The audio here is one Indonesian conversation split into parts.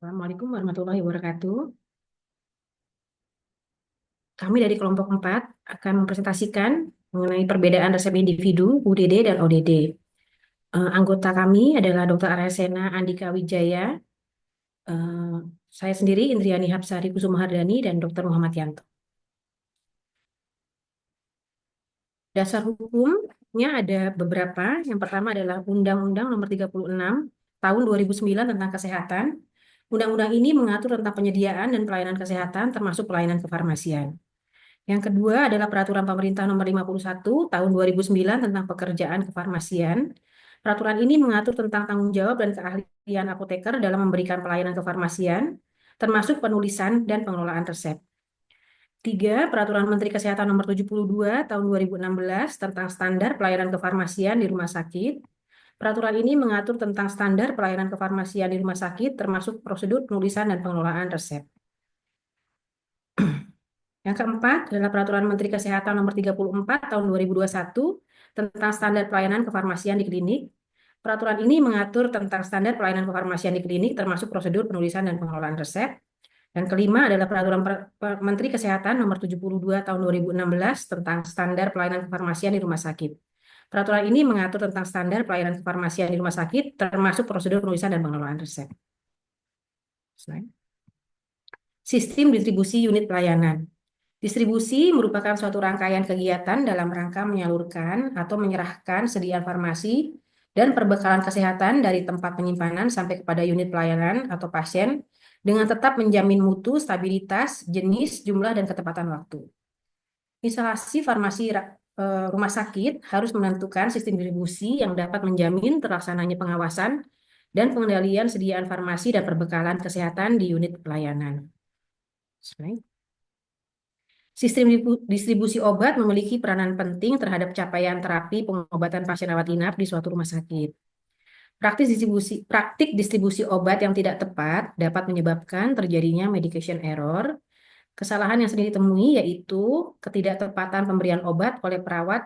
Assalamualaikum warahmatullahi wabarakatuh. Kami dari kelompok 4 akan mempresentasikan mengenai perbedaan resep individu, UDD, dan ODD. Anggota kami adalah Dr. Aresena Andika Wijaya, eh, saya sendiri Indriani Hapsari Kusumahardani, dan Dr. Muhammad Yanto. Dasar hukumnya ada beberapa. Yang pertama adalah Undang-Undang Nomor 36 Tahun 2009 tentang Kesehatan. Undang-undang ini mengatur tentang penyediaan dan pelayanan kesehatan termasuk pelayanan kefarmasian. Yang kedua adalah Peraturan Pemerintah Nomor 51 Tahun 2009 tentang Pekerjaan Kefarmasian. Peraturan ini mengatur tentang tanggung jawab dan keahlian apoteker dalam memberikan pelayanan kefarmasian, termasuk penulisan dan pengelolaan resep. Tiga, Peraturan Menteri Kesehatan Nomor 72 Tahun 2016 tentang standar pelayanan kefarmasian di rumah sakit. Peraturan ini mengatur tentang standar pelayanan kefarmasian di rumah sakit, termasuk prosedur penulisan dan pengelolaan resep. Yang keempat adalah Peraturan Menteri Kesehatan Nomor 34 Tahun 2021 tentang standar pelayanan kefarmasian di klinik. Peraturan ini mengatur tentang standar pelayanan kefarmasian di klinik, termasuk prosedur penulisan dan pengelolaan resep. Dan kelima adalah Peraturan Menteri Kesehatan Nomor 72 Tahun 2016 tentang standar pelayanan kefarmasian di rumah sakit. Peraturan ini mengatur tentang standar pelayanan kefarmasian di rumah sakit, termasuk prosedur penulisan dan pengelolaan resep. Slide. Sistem distribusi unit pelayanan. Distribusi merupakan suatu rangkaian kegiatan dalam rangka menyalurkan atau menyerahkan sediaan farmasi dan perbekalan kesehatan dari tempat penyimpanan sampai kepada unit pelayanan atau pasien dengan tetap menjamin mutu, stabilitas, jenis, jumlah, dan ketepatan waktu. Instalasi farmasi rumah sakit harus menentukan sistem distribusi yang dapat menjamin terlaksananya pengawasan dan pengendalian sediaan farmasi dan perbekalan kesehatan di unit pelayanan. Sistem distribusi obat memiliki peranan penting terhadap capaian terapi pengobatan pasien rawat inap di suatu rumah sakit. Praktik distribusi obat yang tidak tepat dapat menyebabkan terjadinya medication error. Kesalahan yang sering ditemui yaitu ketidaktepatan pemberian obat oleh perawat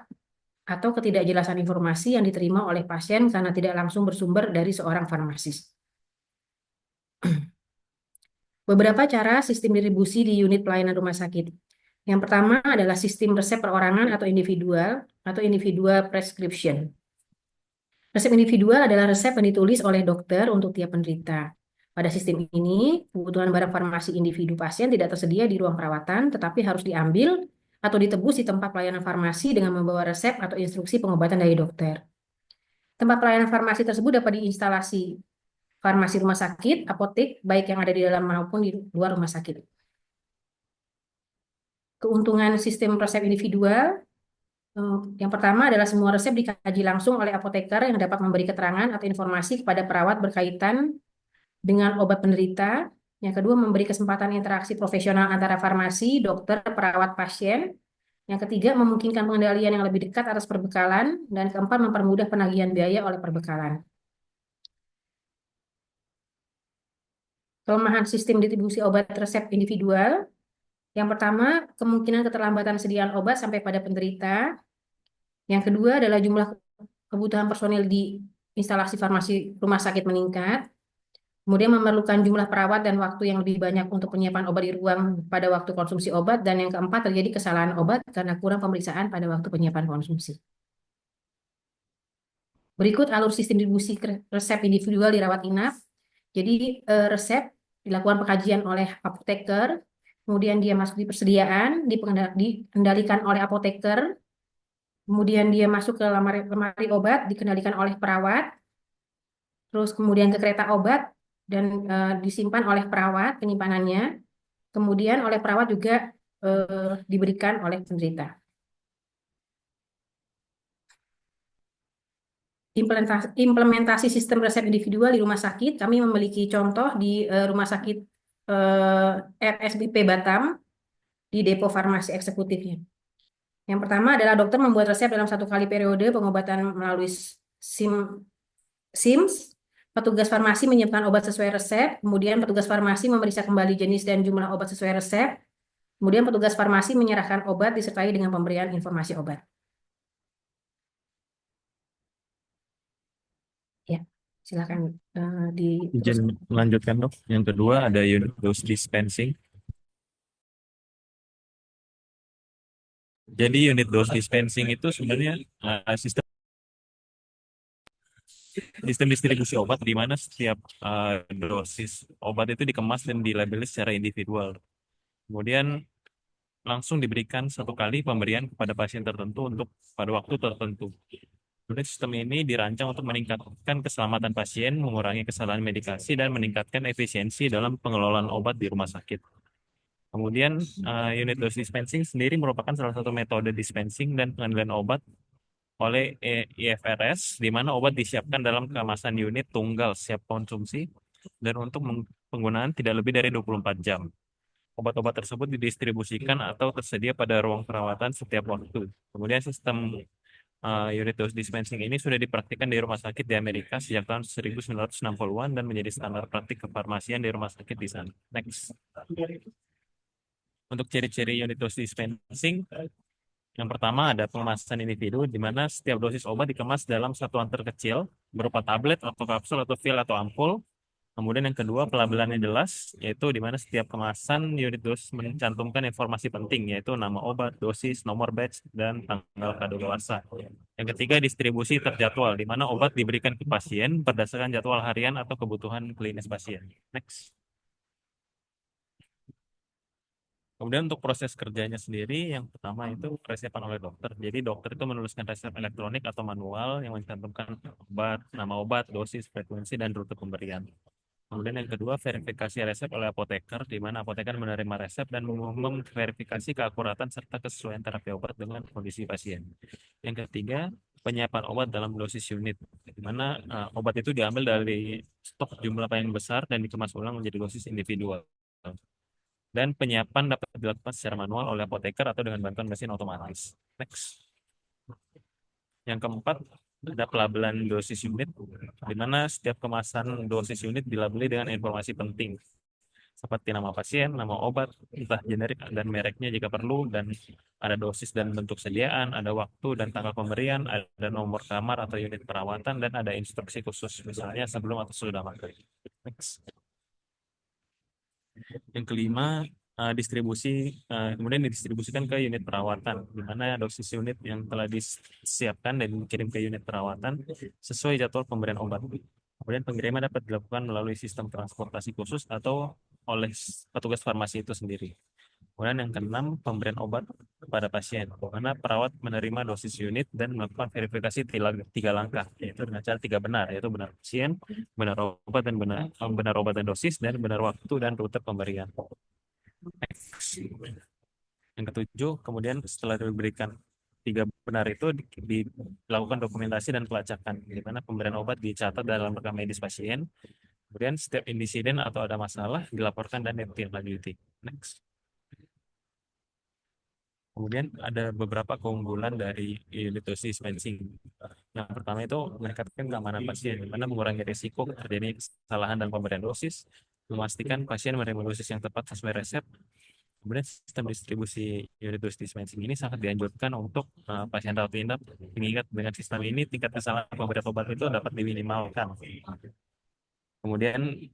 atau ketidakjelasan informasi yang diterima oleh pasien karena tidak langsung bersumber dari seorang farmasis. Beberapa cara sistem distribusi di unit pelayanan rumah sakit. Yang pertama adalah sistem resep perorangan atau individual prescription. Resep individual adalah resep yang ditulis oleh dokter untuk tiap penderita. Pada sistem ini, kebutuhan barang farmasi individu pasien tidak tersedia di ruang perawatan, tetapi harus diambil atau ditebus di tempat pelayanan farmasi dengan membawa resep atau instruksi pengobatan dari dokter. Tempat pelayanan farmasi tersebut dapat diinstalasi farmasi rumah sakit, apotek, baik yang ada di dalam maupun di luar rumah sakit. Keuntungan sistem resep individual, yang pertama adalah semua resep dikaji langsung oleh apoteker yang dapat memberi keterangan atau informasi kepada perawat berkaitan dengan obat penderita. Yang kedua, memberi kesempatan interaksi profesional antara farmasi, dokter, perawat, pasien. Yang ketiga, memungkinkan pengendalian yang lebih dekat atas perbekalan. Dan keempat, mempermudah penagihan biaya oleh perbekalan. Kelemahan sistem distribusi obat resep individual. Yang pertama, kemungkinan keterlambatan sediaan obat sampai pada penderita. Yang kedua adalah jumlah kebutuhan personil di instalasi farmasi rumah sakit meningkat. Kemudian memerlukan jumlah perawat dan waktu yang lebih banyak untuk penyiapan obat di ruang pada waktu konsumsi obat. Dan yang keempat, terjadi kesalahan obat karena kurang pemeriksaan pada waktu penyiapan konsumsi. Berikut alur sistem distribusi resep individual di rawat inap. Jadi resep dilakukan pengkajian oleh apoteker, kemudian dia masuk di persediaan, dikendalikan oleh apoteker, kemudian dia masuk ke lemari obat, dikendalikan oleh perawat, terus kemudian ke kereta obat, dan disimpan oleh perawat penyimpanannya, kemudian oleh perawat juga diberikan oleh penderita. Implementasi sistem resep individual di rumah sakit, kami memiliki contoh di rumah sakit RSBP Batam di Depo Farmasi Eksekutifnya. Yang pertama adalah dokter membuat resep dalam satu kali periode pengobatan melalui SIMS. Petugas farmasi menyiapkan obat sesuai resep, kemudian petugas farmasi memeriksa kembali jenis dan jumlah obat sesuai resep, kemudian petugas farmasi menyerahkan obat disertai dengan pemberian informasi obat. Ya. Silakan Izin diteruskan. melanjutkan dok. Yang kedua ada unit dose dispensing. Jadi unit dose dispensing itu sebenarnya sistem sistem distribusi obat di mana setiap dosis obat itu dikemas dan dilabeli secara individual. Kemudian langsung diberikan satu kali pemberian kepada pasien tertentu untuk pada waktu tertentu. Kemudian sistem ini dirancang untuk meningkatkan keselamatan pasien, mengurangi kesalahan medikasi, dan meningkatkan efisiensi dalam pengelolaan obat di rumah sakit. Kemudian unit dose dispensing sendiri merupakan salah satu metode dispensing dan pengendalian obat oleh IFRS, di mana obat disiapkan dalam kemasan unit tunggal siap konsumsi dan untuk penggunaan tidak lebih dari 24 jam. Obat-obat tersebut didistribusikan atau tersedia pada ruang perawatan setiap waktu. Kemudian sistem unit dose dispensing ini sudah dipraktikkan di rumah sakit di Amerika sejak tahun 1960-an dan menjadi standar praktik kefarmasian di rumah sakit di sana. Next. Untuk ciri-ciri unit dose dispensing, yang pertama ada pengemasan individu, di mana setiap dosis obat dikemas dalam satuan terkecil, berupa tablet atau kapsul atau pil atau ampul. Kemudian yang kedua, pelabelannya jelas, yaitu di mana setiap kemasan unit dosis mencantumkan informasi penting, yaitu nama obat, dosis, nomor batch, dan tanggal kadaluarsa. Yang ketiga, distribusi terjadwal, di mana obat diberikan ke pasien berdasarkan jadwal harian atau kebutuhan klinis pasien. Next. Kemudian untuk proses kerjanya sendiri, yang pertama itu resepan oleh dokter. Jadi dokter itu menuliskan resep elektronik atau manual yang mencantumkan obat, nama obat, dosis, frekuensi, dan rute pemberian. Kemudian yang kedua, verifikasi resep oleh apoteker, di mana apoteker menerima resep dan memverifikasi keakuratan serta kesesuaian terapi obat dengan kondisi pasien. Yang ketiga, penyiapan obat dalam dosis unit, di mana obat itu diambil dari stok jumlah yang besar dan dikemas ulang menjadi dosis individual. Dan penyiapan dapat dilakukan secara manual oleh apoteker atau dengan bantuan mesin otomatis. Next. Yang keempat, ada pelabelan dosis unit, di mana setiap kemasan dosis unit dilabeli dengan informasi penting, seperti nama pasien, nama obat, entah generik dan mereknya jika perlu, dan ada dosis dan bentuk sediaan, ada waktu dan tanggal pemberian, ada nomor kamar atau unit perawatan, dan ada instruksi khusus, misalnya sebelum atau sesudah makan. Next. Yang kelima, distribusi kemudian didistribusikan ke unit perawatan, di mana dosis unit yang telah disiapkan dan dikirim ke unit perawatan sesuai jadwal pemberian obat. Kemudian pengiriman dapat dilakukan melalui sistem transportasi khusus atau oleh petugas farmasi itu sendiri. Kemudian yang keenam, pemberian obat kepada pasien, di mana perawat menerima dosis unit dan melakukan verifikasi tiga langkah, yaitu dengan cara tiga benar, yaitu benar pasien, benar obat dan benar obat dan dosis, dan benar waktu dan rute pemberian. Next. Yang ketujuh, kemudian setelah diberikan tiga benar itu dilakukan dokumentasi dan pelacakan, di mana pemberian obat dicatat dalam rekam medis pasien. Kemudian setiap insiden atau ada masalah dilaporkan dan ditindaklanjuti. Next. Kemudian ada beberapa keunggulan dari unit dosis dispensing. Yang pertama itu meningkatkan keamanan pasien, di mana mengurangi risiko terjadi kesalahan dalam pemberian dosis, memastikan pasien menerima dosis yang tepat sesuai resep. Kemudian sistem distribusi unit dose dispensing ini sangat dianjurkan untuk pasien rawat inap, mengingat dengan sistem ini tingkat kesalahan pemberian obat itu dapat diminimalkan. Kemudian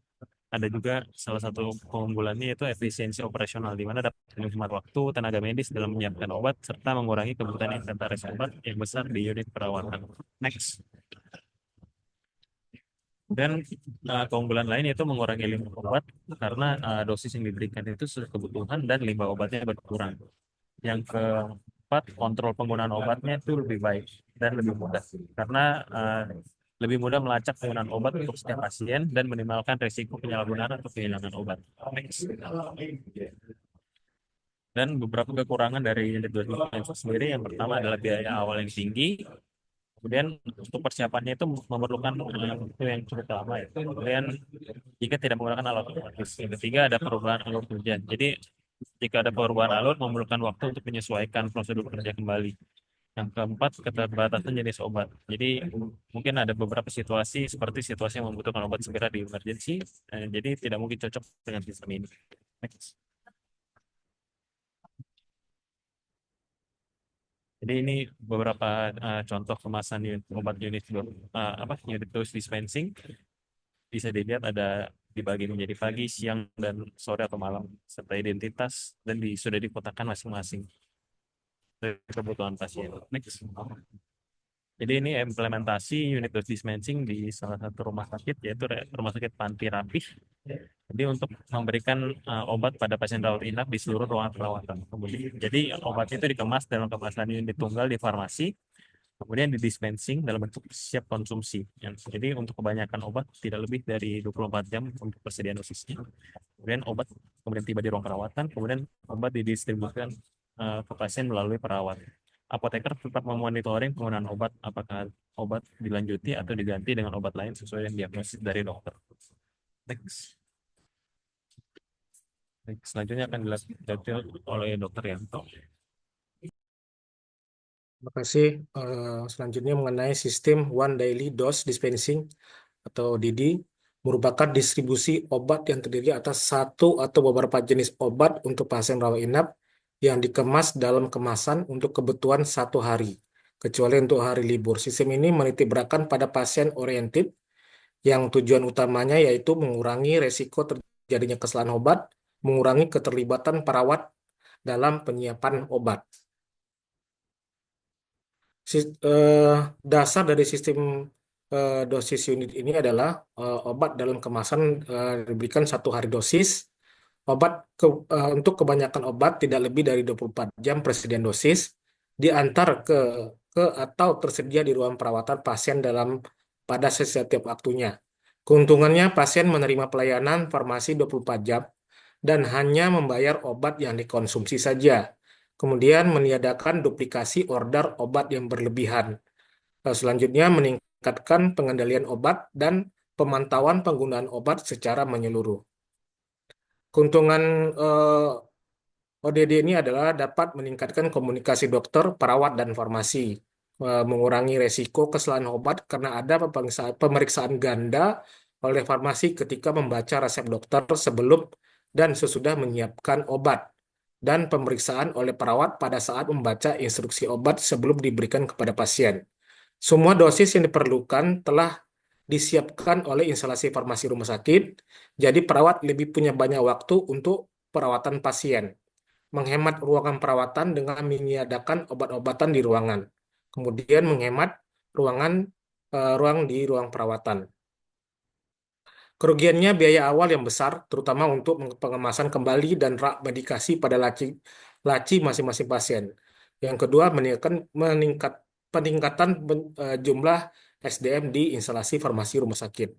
ada juga salah satu keunggulannya yaitu efisiensi operasional, di mana dapat menghemat waktu tenaga medis dalam menyiapkan obat serta mengurangi kebutuhan inventaris obat yang besar di unit perawatan. Next. Dan keunggulan lain yaitu mengurangi limbah obat karena dosis yang diberikan itu sesuai kebutuhan dan limbah obatnya berkurang. Yang keempat, kontrol penggunaan obatnya itu lebih baik dan lebih mudah karena lebih mudah melacak penggunaan obat untuk setiap pasien dan minimalkan risiko penyalahgunaan atau kehilangan obat. Next. Dan beberapa kekurangan dari unit 2020 sendiri, yang pertama adalah biaya awal yang tinggi. Kemudian untuk persiapannya itu memerlukan waktu yang cukup lama ya. Kemudian jika tidak menggunakan alat otomatis. Yang ketiga ada perubahan alur kerja. Jadi jika ada perubahan alur memerlukan waktu untuk menyesuaikan prosedur kerja kembali. Yang keempat, keterbatasan jenis obat. Jadi mungkin ada beberapa situasi seperti situasi yang membutuhkan obat segera di emergency, jadi tidak mungkin cocok dengan sistem ini. Next. Jadi ini beberapa contoh kemasan obat unit unit dose dispensing. bisa dilihat ada dibagi menjadi pagi, siang, dan sore atau malam, serta identitas dan sudah dikotakan masing-masing dari kebutuhan pasien. Next. Jadi ini implementasi unit dose dispensing di salah satu rumah sakit, yaitu Rumah Sakit Panti Rapih. Jadi untuk memberikan obat pada pasien rawat inap di seluruh ruangan perawatan. Kemudian, jadi obat itu dikemas dalam kemasan unit tunggal di farmasi, kemudian di dispensing dalam bentuk siap konsumsi. Jadi untuk kebanyakan obat tidak lebih dari 24 jam untuk persediaan dosisnya. Kemudian obat kemudian tiba di ruang perawatan, kemudian obat didistribusikan ke pasien melalui perawat. Apoteker tetap memonitoring penggunaan obat, apakah obat dilanjuti atau diganti dengan obat lain sesuai dengan diagnosis dari dokter. Next. Selanjutnya akan dilanjutkan oleh Dokter Yanto. Terima kasih. Selanjutnya mengenai sistem One Daily Dose Dispensing atau DD, merupakan distribusi obat yang terdiri atas satu atau beberapa jenis obat untuk pasien rawat inap yang dikemas dalam kemasan untuk kebutuhan satu hari, kecuali untuk hari libur. Sistem ini menitik beratkan pada pasien oriented yang tujuan utamanya yaitu mengurangi resiko terjadinya kesalahan obat, mengurangi keterlibatan perawat dalam penyiapan obat. Dasar dari sistem dosis unit ini adalah obat dalam kemasan diberikan satu hari dosis. Untuk kebanyakan obat tidak lebih dari 24 jam persediaan dosis diantar ke atau tersedia di ruang perawatan pasien pada setiap waktunya. Keuntungannya pasien menerima pelayanan farmasi 24 jam dan hanya membayar obat yang dikonsumsi saja. Kemudian meniadakan duplikasi order obat yang berlebihan. Selanjutnya meningkatkan pengendalian obat dan pemantauan penggunaan obat secara menyeluruh. Keuntungan ODD ini adalah dapat meningkatkan komunikasi dokter, perawat, dan farmasi, mengurangi resiko kesalahan obat karena ada pemeriksaan ganda oleh farmasi ketika membaca resep dokter sebelum dan sesudah menyiapkan obat, dan pemeriksaan oleh perawat pada saat membaca instruksi obat sebelum diberikan kepada pasien. Semua dosis yang diperlukan telah disiapkan oleh instalasi farmasi rumah sakit, jadi perawat lebih punya banyak waktu untuk perawatan pasien, menghemat ruangan perawatan dengan menyediakan obat-obatan di ruangan, kemudian menghemat ruang di ruang perawatan. Kerugiannya biaya awal yang besar, terutama untuk pengemasan kembali dan rak medikasi pada laci masing-masing pasien. Yang kedua, peningkatan jumlah SDM di instalasi farmasi rumah sakit.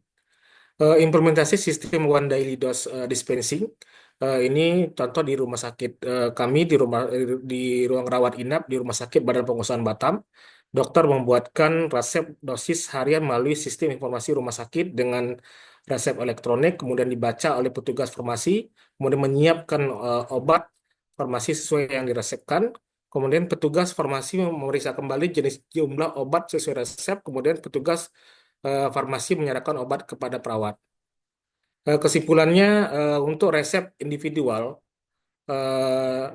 Implementasi sistem One Daily Dose Dispensing ini contoh di rumah sakit kami di ruang rawat inap di Rumah Sakit Badan Pengusahaan Batam. Dokter membuatkan resep dosis harian melalui sistem informasi rumah sakit dengan resep elektronik, kemudian dibaca oleh petugas farmasi, kemudian menyiapkan obat farmasi sesuai yang diresepkan. Kemudian petugas farmasi memeriksa kembali jenis jumlah obat sesuai resep, kemudian petugas farmasi menyerahkan obat kepada perawat. Kesimpulannya, untuk resep individual,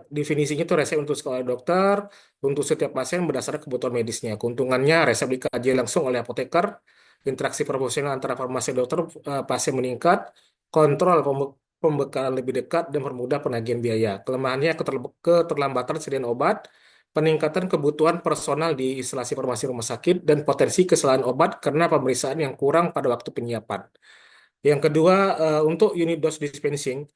definisinya itu resep untuk sekolah dokter, untuk setiap pasien berdasarkan kebutuhan medisnya. Keuntungannya, resep dikaji langsung oleh apoteker, interaksi profesional antara farmasi dan dokter pasien meningkat, kontrol pembekalan lebih dekat, dan permudah penagihan biaya. Kelemahannya, keterlambatan sediaan obat, peningkatan kebutuhan personal di instalasi farmasi rumah sakit, dan potensi kesalahan obat karena pemeriksaan yang kurang pada waktu penyiapan. Yang kedua, untuk unit dose dispensing,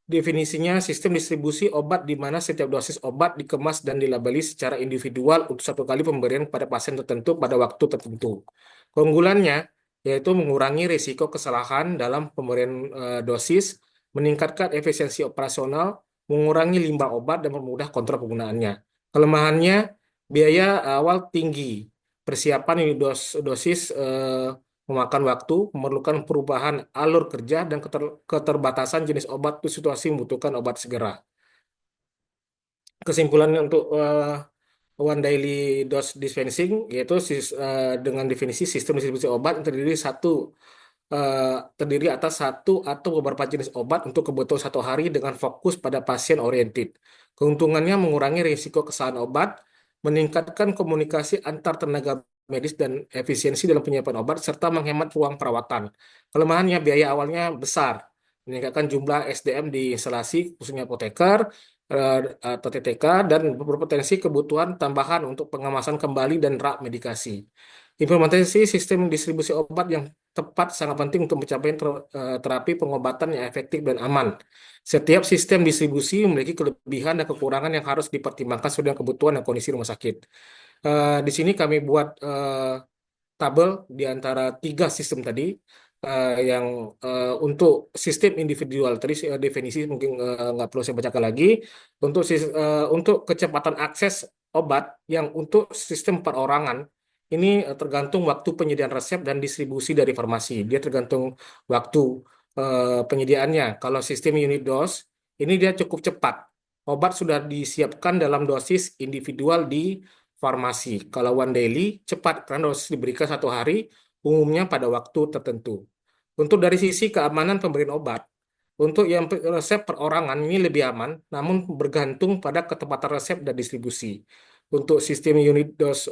definisinya sistem distribusi obat di mana setiap dosis obat dikemas dan dilabeli secara individual untuk satu kali pemberian pada pasien tertentu pada waktu tertentu. Keunggulannya yaitu mengurangi risiko kesalahan dalam pemberian dosis, meningkatkan efisiensi operasional, mengurangi limbah obat, dan mempermudah kontrol penggunaannya. Kelemahannya, biaya awal tinggi, persiapan unit dosis memakan waktu, memerlukan perubahan alur kerja, dan keterbatasan jenis obat untuk situasi membutuhkan obat segera. Kesimpulannya untuk One Daily Dose Dispensing, yaitu dengan definisi sistem distribusi obat yang terdiri atas satu atau beberapa jenis obat untuk kebutuhan satu hari dengan fokus pada pasien oriented. Keuntungannya mengurangi risiko kesalahan obat, meningkatkan komunikasi antar tenaga medis dan efisiensi dalam penyiapan obat serta menghemat ruang perawatan. Kelemahannya biaya awalnya besar, meningkatkan jumlah SDM di instalasi khususnya apoteker eh, atau TTK dan berpotensi kebutuhan tambahan untuk pengemasan kembali dan rak medikasi. Implementasi sistem distribusi obat yang tepat sangat penting untuk mencapai terapi pengobatan yang efektif dan aman. Setiap sistem distribusi memiliki kelebihan dan kekurangan yang harus dipertimbangkan sesuai dengan kebutuhan dan kondisi rumah sakit. Di sini kami buat tabel di antara tiga sistem tadi yang untuk sistem individual tadi definisi mungkin nggak perlu saya bacakan lagi untuk kecepatan akses obat yang untuk sistem perorangan ini tergantung waktu penyediaan resep dan distribusi dari farmasi. Dia tergantung waktu penyediaannya. Kalau sistem unit dose ini dia cukup cepat. Obat sudah disiapkan dalam dosis individual di farmasi. Kalau one daily cepat karena dosis diberikan 1 hari, umumnya pada waktu tertentu. Untuk dari sisi keamanan pemberian obat, untuk yang resep perorangan ini lebih aman, namun bergantung pada ketepatan resep dan distribusi. Untuk sistem unit dose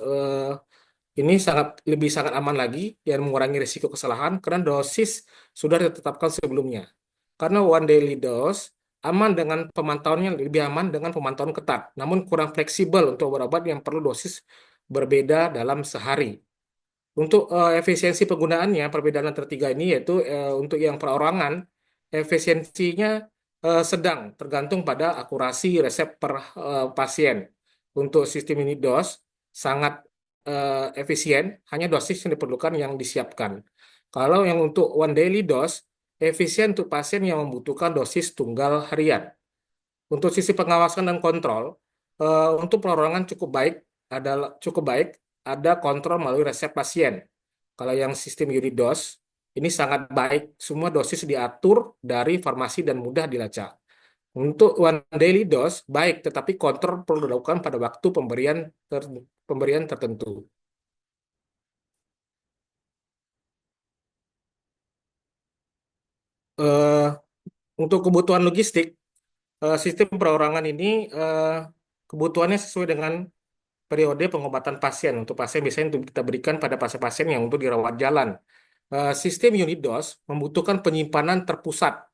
ini sangat aman lagi yang mengurangi risiko kesalahan karena dosis sudah ditetapkan sebelumnya. Karena one daily dose aman dengan pemantauannya lebih aman dengan pemantauan ketat, namun kurang fleksibel untuk obat-obat yang perlu dosis berbeda dalam sehari. Untuk efisiensi penggunaannya, perbedaan antara tiga ini yaitu untuk yang perorangan, efisiensinya sedang tergantung pada akurasi resep per pasien. Untuk sistem unit dose sangat efisien, hanya dosis yang diperlukan yang disiapkan. Kalau yang untuk one daily dose, efisien untuk pasien yang membutuhkan dosis tunggal harian. Untuk sisi pengawasan dan kontrol, untuk perorangan cukup baik ada kontrol melalui resep pasien. Kalau yang sistem unit dose ini sangat baik, semua dosis diatur dari farmasi dan mudah dilacak. Untuk one daily dose baik, tetapi kontrol perlu dilakukan pada waktu pemberian tertentu. Eh, untuk kebutuhan logistik, sistem perorangan ini kebutuhannya sesuai dengan periode pengobatan pasien. Untuk pasien biasanya untuk kita berikan pada pasien-pasien yang untuk dirawat jalan. Sistem unit dose membutuhkan penyimpanan terpusat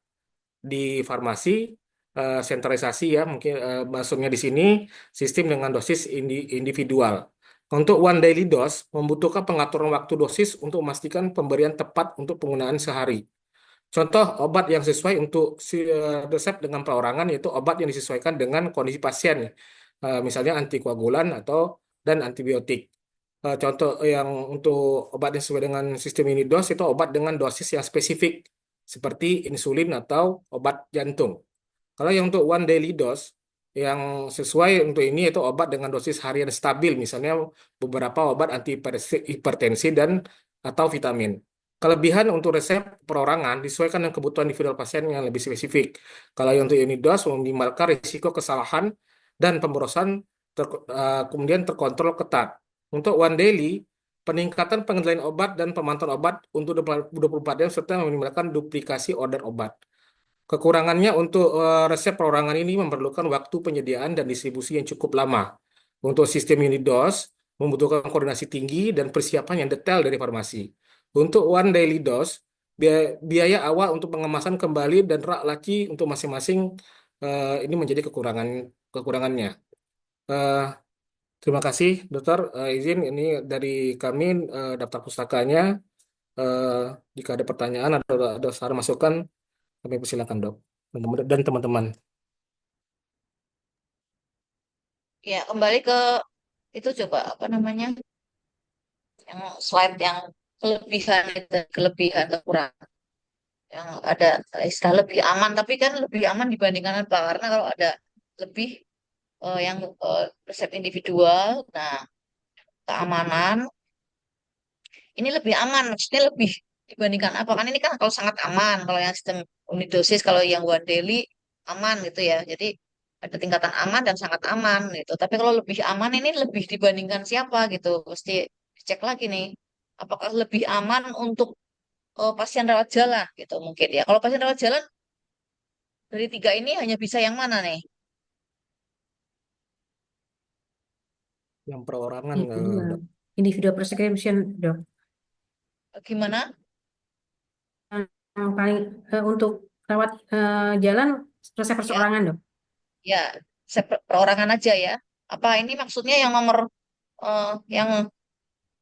di farmasi, sentralisasi ya mungkin maksudnya di sini sistem dengan dosis individual. Untuk one daily dose membutuhkan pengaturan waktu dosis untuk memastikan pemberian tepat untuk penggunaan sehari. Contoh obat yang sesuai untuk resep dengan perorangan yaitu obat yang disesuaikan dengan kondisi pasien, misalnya antikoagulan atau dan antibiotik. Contoh yang untuk obat yang sesuai dengan sistem unit dose itu obat dengan dosis yang spesifik seperti insulin atau obat jantung. Kalau yang untuk one daily dose yang sesuai untuk ini itu obat dengan dosis harian stabil, misalnya beberapa obat anti hipertensi dan atau vitamin. Kelebihan untuk resep perorangan disesuaikan dengan kebutuhan individual pasien yang lebih spesifik. Kalau yang untuk unit dose meminimalkan risiko kesalahan dan pemborosan kemudian terkontrol ketat. Untuk one daily, peningkatan pengendalian obat dan pemantauan obat untuk 24 jam serta meminimalkan duplikasi order obat. Kekurangannya untuk resep perorangan ini memerlukan waktu penyediaan dan distribusi yang cukup lama. Untuk sistem unit dose, membutuhkan koordinasi tinggi dan persiapan yang detail dari farmasi. Untuk one daily dose, biaya awal untuk pengemasan kembali dan rak lagi untuk masing-masing ini menjadi kekurangannya. Eh, Terima kasih, Dokter. Izin ini dari kami daftar pustakanya. Eh, Jika ada pertanyaan atau ada saran masukan, kami persilakan, Dok. Dan teman-teman. Ya, kembali ke itu coba apa namanya? Yang slide yang kelebihan itu, kelebihan kekurangan. Yang ada istilah lebih aman, tapi kan lebih aman dibandingkan apa? Karena kalau ada lebih yang resep individual, nah keamanan ini lebih aman, maksudnya lebih dibandingkan apa? Kan ini kan kalau sangat aman, kalau yang sistem unit dosis, kalau yang one daily aman gitu ya. Jadi ada tingkatan aman dan sangat aman gitu. Tapi kalau lebih aman ini lebih dibandingkan siapa gitu, mesti cek lagi nih. Apakah lebih aman untuk pasien rawat jalan gitu mungkin ya. Kalau pasien rawat jalan dari tiga ini hanya bisa yang mana nih? Yang perorangan, Itu dia. Dok. individual prescription, Dok. Gimana? Yang paling untuk rawat jalan resep Ya, perseorangan, Dok. ya, perorangan aja ya. Apa ini maksudnya yang nomor yang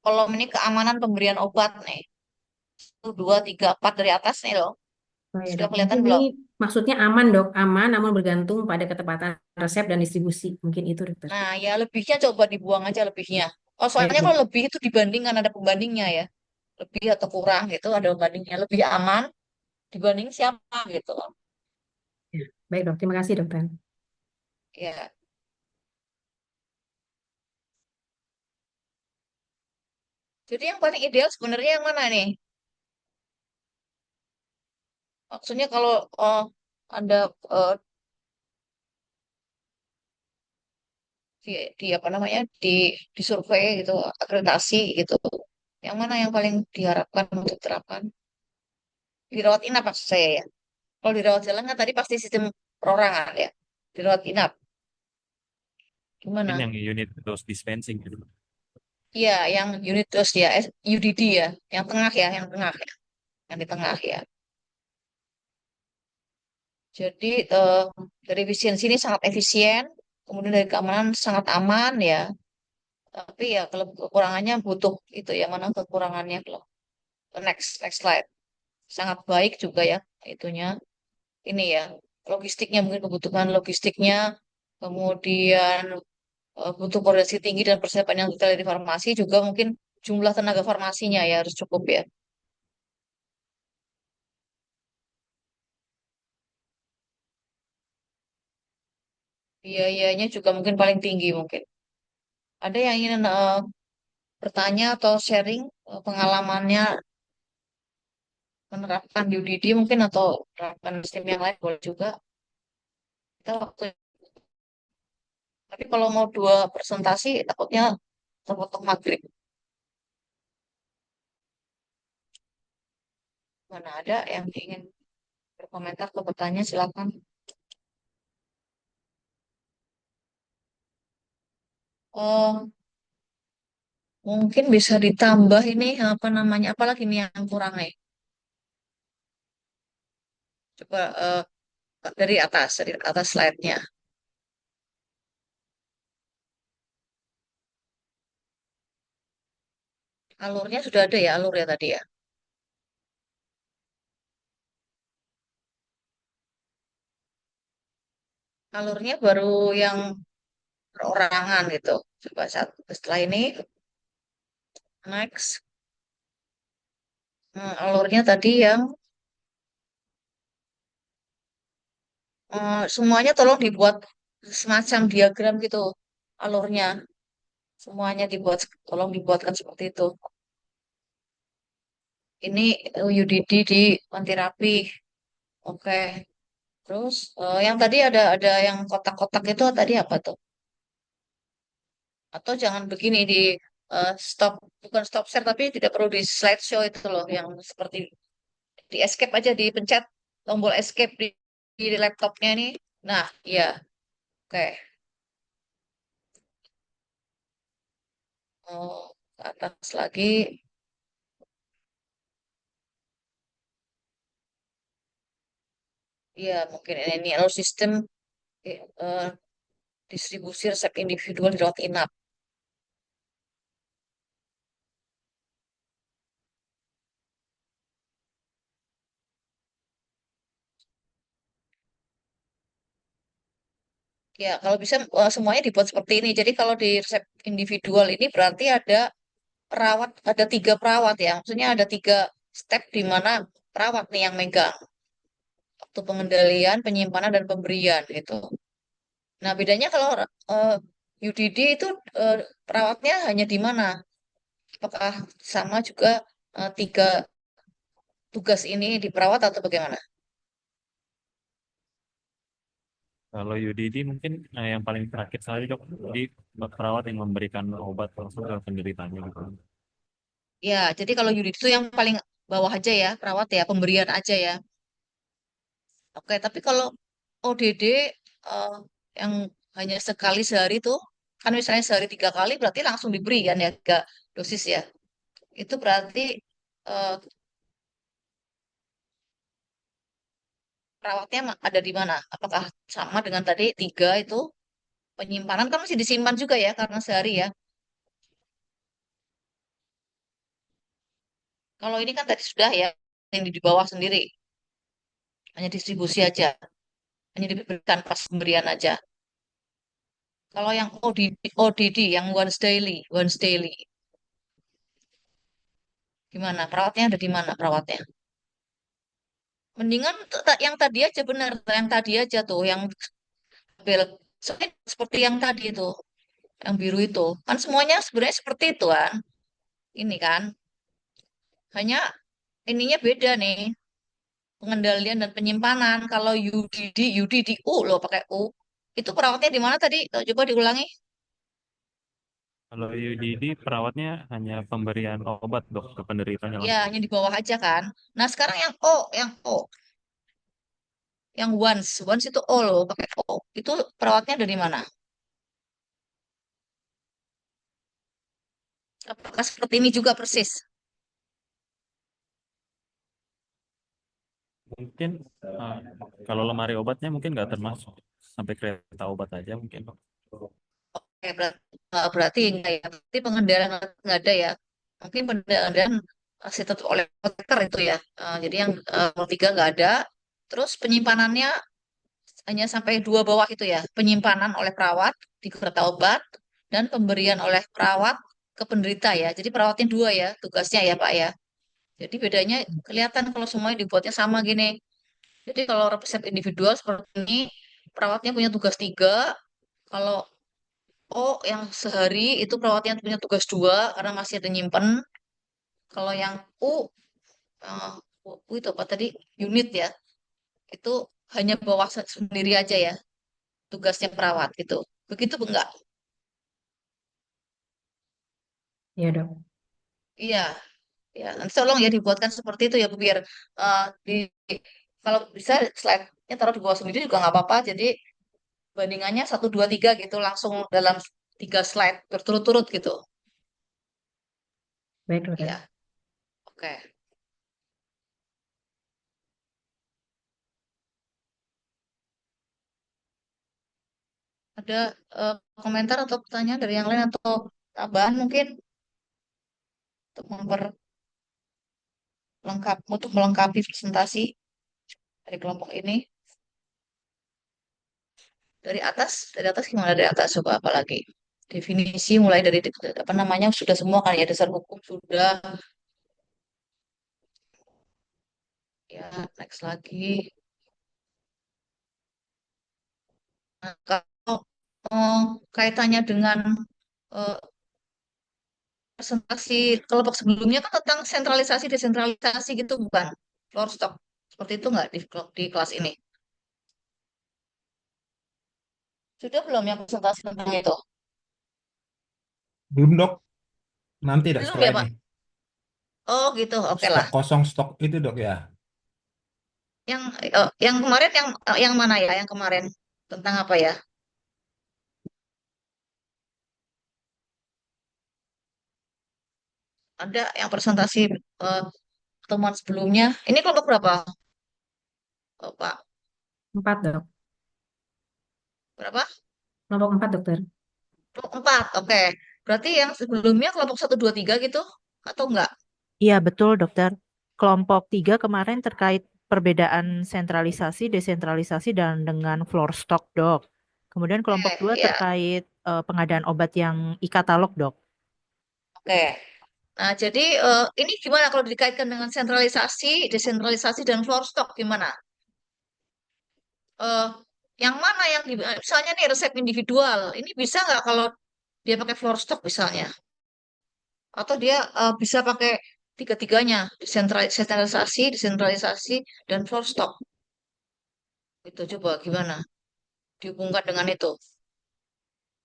kolom ini keamanan pemberian obat nih. 1, 2, 3, 4 dari atas nih loh. Oh ya, Sudah Dok. kelihatan Mungkin ini belum? maksudnya aman, Dok. Aman namun bergantung pada ketepatan resep dan distribusi. Mungkin itu, Dokter. Nah, ya lebihnya coba dibuang aja lebihnya. Oh, Baik, soalnya Dok. kalau lebih itu dibandingkan ada pembandingnya ya. Lebih atau kurang gitu ada pembandingnya. Lebih aman dibanding siapa gitu. Ya. Baik, Dok. Terima kasih, Dokter. Ya. Jadi yang paling ideal sebenarnya yang mana nih? Maksudnya kalau ada eh, di apa namanya di survei gitu, akreditasi gitu. Yang mana yang paling diharapkan untuk diterapkan? Dirawat inap maksud saya ya. Kalau dirawat jalan kan tadi pasti sistem perorangan ya. Dirawat inap Mungkin gimana? yang unit dose dispensing gitu. Iya, yang unit dose ya, UDD ya, yang tengah ya, yang di tengah ya. Jadi dari efisiensi ini sangat efisien, kemudian dari keamanan sangat aman ya. Tapi ya kalau kekurangannya butuh itu ya, mana kekurangannya kalau next next slide. Sangat baik juga ya itunya. Ini ya, logistiknya mungkin kebutuhan logistiknya, kemudian butuh koordinasi tinggi dan persiapan yang detail dari farmasi juga mungkin jumlah tenaga farmasinya ya harus cukup ya. Biayanya juga mungkin paling tinggi mungkin. Ada yang ingin bertanya atau sharing pengalamannya menerapkan UDD mungkin atau menerapkan sistem yang lain boleh juga. Kita waktu, tapi kalau mau dua presentasi takutnya terpotong maghrib. Mana ada yang ingin berkomentar atau bertanya silakan. Oh, mungkin bisa ditambah ini apa namanya, apalagi nih yang kurang nih. Coba dari atas slide-nya. Alurnya sudah ada ya, alur ya tadi ya. Alurnya baru yang perorangan gitu. Coba setelah ini, next. Alurnya tadi yang semuanya tolong dibuat semacam diagram gitu. Alurnya semuanya tolong dibuatkan seperti itu. Ini UDD di anti rapi. Oke. Terus yang tadi ada yang kotak-kotak itu tadi apa tuh? Atau jangan begini di stop, bukan stop share tapi tidak perlu di slideshow itu loh yang seperti di escape aja dipencet tombol escape di laptopnya nih. Nah, iya. Oke. Ke atas lagi. Ya, mungkin ini alur sistem eh, eh, distribusi resep individual dirawat inap. Ya, kalau bisa semuanya dibuat seperti ini. Jadi kalau di resep individual ini berarti ada 3 perawat ya. Maksudnya ada 3 step di mana perawat nih yang megang. Waktu pengendalian, penyimpanan, dan pemberian gitu. Nah, bedanya kalau eh, UDD itu eh, perawatnya hanya di mana? Apakah sama juga 3 tugas ini di perawat atau bagaimana? Kalau UDD mungkin yang paling terakhir sekali dok, jadi perawat yang memberikan obat langsung ke penderitanya gitu. Ya, jadi kalau UDD itu yang paling bawah aja ya, perawat ya, pemberian aja ya. Oke, tapi kalau ODD eh, yang hanya sekali sehari tuh, kan misalnya sehari 3 kali berarti langsung diberi kan ya, dosis ya. Itu berarti eh, perawatnya ada di mana? Apakah sama dengan tadi 3 itu penyimpanan kan masih disimpan juga ya karena sehari ya. Kalau ini kan tadi sudah ya yang di bawah sendiri, hanya distribusi aja, hanya diberikan pas pemberian aja. Kalau yang ODD yang once daily, gimana? Perawatnya ada di mana perawatnya? Mendingan yang tadi aja benar, yang tadi aja tuh, yang bel seperti yang tadi itu, yang biru itu. Kan semuanya sebenarnya seperti itu kan. Ini kan, hanya ininya beda nih, pengendalian dan penyimpanan. Kalau UDD U loh pakai U. Itu perawatnya di mana tadi? Coba diulangi. Kalau UDD perawatnya hanya pemberian obat dok ke penderitanya Ya, langsung. hanya di bawah aja kan. Nah, sekarang yang yang once itu O loh, pakai O. Itu perawatnya dari mana? Apakah seperti ini juga persis? Mungkin eh, kalau lemari obatnya mungkin nggak termasuk sampai kereta obat aja mungkin dok. Oke, berarti enggak ya. Berarti pengendalian nggak ada ya. Mungkin pengendalian masih tetap oleh apoteker itu ya. Jadi yang nomor 3 nggak ada. Terus penyimpanannya hanya sampai 2 bawah itu ya. Penyimpanan oleh perawat di kereta obat dan pemberian oleh perawat ke penderita ya. Jadi perawatnya 2 ya tugasnya ya Pak ya. Jadi bedanya kelihatan kalau semuanya dibuatnya sama gini. Jadi kalau resep individual seperti ini, perawatnya punya tugas 3. Kalau yang sehari itu perawatnya punya tugas 2 karena masih ada nyimpen. Kalau yang U, eh, U itu apa tadi? Unit ya. Itu hanya bawa sendiri aja ya. Tugasnya perawat gitu. Begitu enggak? Ya, dok. Iya, ya. Nanti tolong ya dibuatkan seperti itu ya, Bu, biar eh, di kalau bisa slide-nya taruh di bawah sendiri juga nggak apa-apa. Jadi bandingannya 1, 2, 3 gitu langsung dalam 3 slide berturut-turut gitu. Baik, dokter. Ya, oke. Ada komentar atau pertanyaan dari yang lain atau tambahan mungkin untuk untuk melengkapi presentasi dari kelompok ini dari atas gimana dari atas coba apa lagi? Definisi mulai dari apa namanya sudah semua kan ya dasar hukum sudah ya next lagi. Nah, kalau eh, kaitannya dengan eh, presentasi kelompok sebelumnya kan tentang sentralisasi desentralisasi gitu bukan? Floor stock seperti itu nggak di kelas ini? Sudah belum yang presentasi tentang itu? Belum dok, nanti dah Belum setelah ya ini. Pak? Oh gitu, oke Stok lah. kosong stok itu dok ya. Yang kemarin yang mana ya? Yang kemarin tentang apa ya? Ada yang presentasi eh, pertemuan sebelumnya. Ini kelompok berapa, Pak? 4, dok. Berapa? Kelompok 4, dokter. Kelompok 4. Oke. Berarti yang sebelumnya kelompok 1, 2, 3 gitu atau enggak? Iya, betul, dokter. Kelompok 3 kemarin terkait perbedaan sentralisasi, desentralisasi, dan dengan floor stock, dok. Kemudian kelompok 2 Ya. terkait pengadaan obat yang e-katalog, dok. Oke. Nah, jadi ini gimana kalau dikaitkan dengan sentralisasi, desentralisasi dan floor stock gimana? Eh, yang mana yang misalnya nih resep individual, ini bisa nggak kalau dia pakai floor stock misalnya? Atau dia bisa pakai tiga-tiganya, sentralisasi, desentralisasi, dan floor stock. Itu coba gimana dihubungkan dengan itu.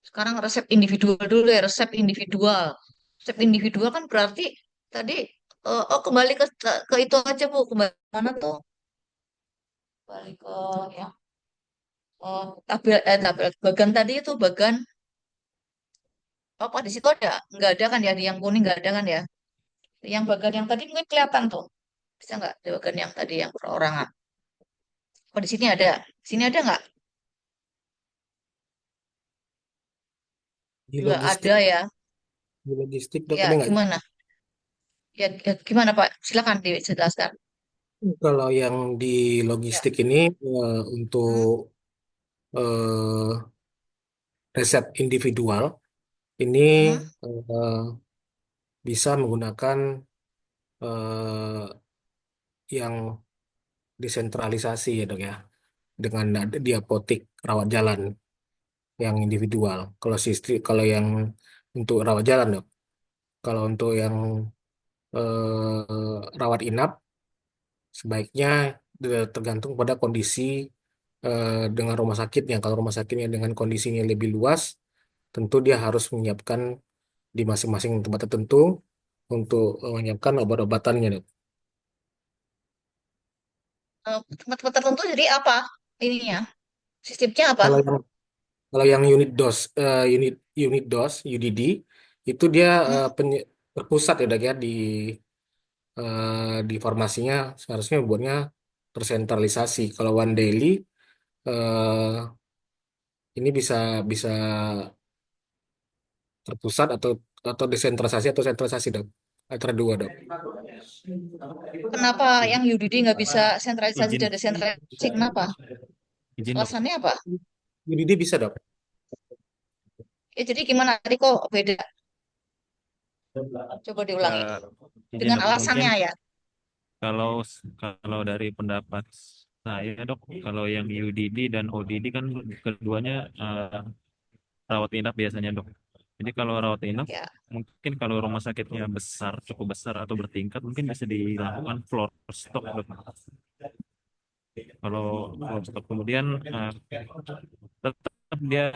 Sekarang resep individual dulu ya, resep individual. Resep individual kan berarti tadi, kembali ke itu aja Bu, kembali mana tuh? Kembali ke yang tabel bagan tadi itu bagan Apa di situ ada? Nggak ada kan ya? Di yang kuning nggak ada kan ya? Yang bagian yang tadi mungkin kelihatan tuh. Bisa nggak? Di bagian yang tadi yang perorangan. Oh, di sini ada. Di sini ada nggak? Di Nggak logistik, ada ya. di logistik dok Ya, ada nggak? gimana? Ya, gimana Pak? Silakan dijelaskan. Kalau yang di Ya. logistik ini untuk Hmm, eh, riset individual ini hmm. eh, bisa menggunakan yang desentralisasi ya dok ya, dengan di apotek rawat jalan yang individual. Kalau yang untuk rawat jalan dok, kalau untuk yang rawat inap sebaiknya tergantung pada kondisi dengan rumah sakitnya. Kalau rumah sakitnya dengan kondisinya lebih luas, tentu dia harus menyiapkan di masing-masing tempat tertentu untuk menyiapkan obat-obatannya dok. Tempat-tempat tertentu jadi apa ininya? Sistemnya apa? Kalau yang Kalau yang unit unit dos UDD itu dia Hmm? terpusat ya Dak, ya di farmasinya seharusnya buatnya tersentralisasi. Kalau One Daily eh, ini bisa bisa terpusat atau desentralisasi atau sentralisasi dok. Antara dua dok. Kenapa yang UDD nggak bisa sentralisasi Izin, dan desentralisasi? Kenapa? izin dok. Alasannya apa? UDD bisa dok. Ya, jadi gimana tadi kok beda? Coba diulangi. Eh, izin Dengan dok. Mungkin alasannya ya. kalau kalau dari pendapat saya dok, kalau yang UDD dan ODD kan keduanya rawat inap biasanya dok. Jadi kalau rawat inap, Ya. mungkin kalau rumah sakitnya besar, cukup besar atau bertingkat, mungkin bisa dilakukan floor stop dok. Kalau floor stop kemudian tetap dia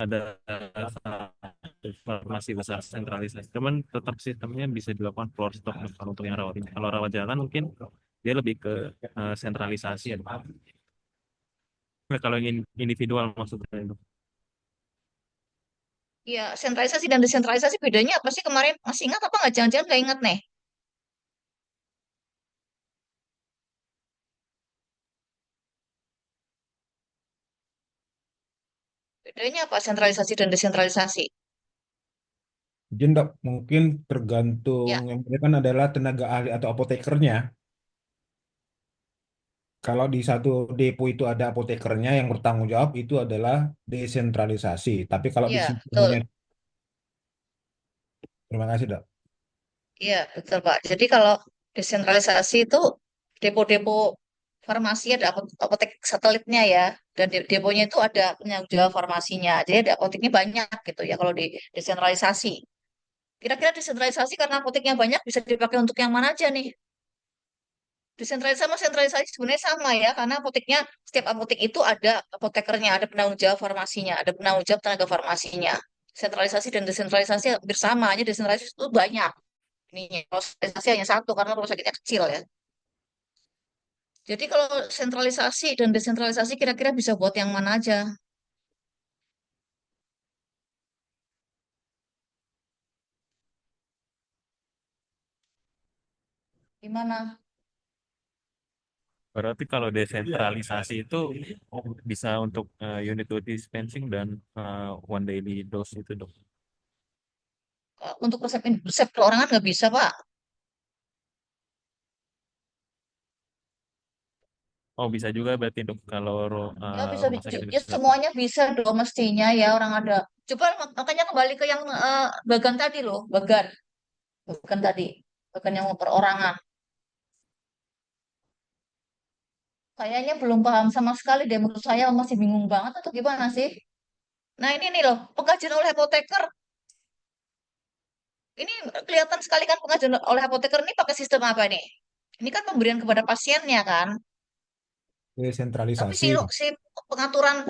ada farmasi besar sentralisasi. Cuman tetap sistemnya bisa dilakukan floor stop dok, kalau untuk yang rawat inap. Kalau rawat jalan mungkin dia lebih ke sentralisasi ya dok. Nah, kalau yang individual maksudnya dok. Ya, sentralisasi dan desentralisasi bedanya apa sih kemarin? Masih ingat apa nggak? Jangan-jangan nggak ingat nih. Bedanya apa sentralisasi dan desentralisasi? Izin dok, mungkin tergantung Ya, yang berbeda kan adalah tenaga ahli atau apotekernya. Kalau di satu depo itu ada apotekernya yang bertanggung jawab itu adalah desentralisasi. Tapi kalau di ya, sini betul. hanya terima kasih dok. Iya, betul Pak. Jadi kalau desentralisasi itu depo-depo farmasi ada apotek satelitnya ya, dan deponya itu ada penanggung jawab farmasinya. Jadi ada apoteknya banyak gitu ya kalau di desentralisasi. Kira-kira desentralisasi karena apoteknya banyak bisa dipakai untuk yang mana aja nih? Desentralisasi sama sentralisasi sebenarnya sama ya, karena apoteknya setiap apotek itu ada apotekernya, ada penanggung jawab farmasinya, ada penanggung jawab tenaga farmasinya. Sentralisasi dan desentralisasi hampir sama, hanya desentralisasi itu banyak ininya. Kalau sentralisasi hanya satu karena rumah sakitnya kecil ya. Jadi kalau sentralisasi dan desentralisasi kira-kira bisa buat yang mana aja? Gimana? Berarti kalau desentralisasi itu bisa untuk unit dose dispensing dan one daily dose itu dok. Untuk resep perorangan nggak bisa, Pak. Oh bisa juga berarti dok kalau Ya bisa, rumah sakit ya besar. semuanya bisa dong mestinya ya orang ada. Coba makanya kembali ke yang bagan tadi loh, bagan tadi, bagan yang perorangan. Kayaknya belum paham sama sekali deh menurut saya masih bingung banget atau gimana sih? Nah ini nih loh, pengkajian oleh apoteker. Ini kelihatan sekali kan pengajuan oleh apoteker ini pakai sistem apa nih? Ini kan pemberian kepada pasiennya kan. Tapi Desentralisasi. si pengaturan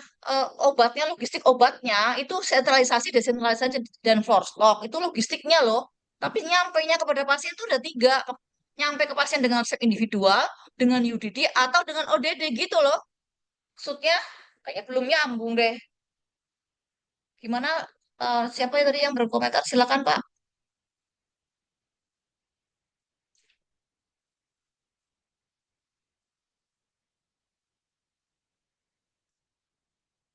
obatnya, logistik obatnya itu sentralisasi, desentralisasi dan floor stock itu logistiknya loh. Tapi nyampainya kepada pasien itu udah tiga, nyampe ke pasien dengan resep individual, dengan UDD atau dengan ODD gitu loh. Maksudnya kayak belum nyambung deh. Gimana Siapa yang tadi yang berkomentar? Silakan Pak.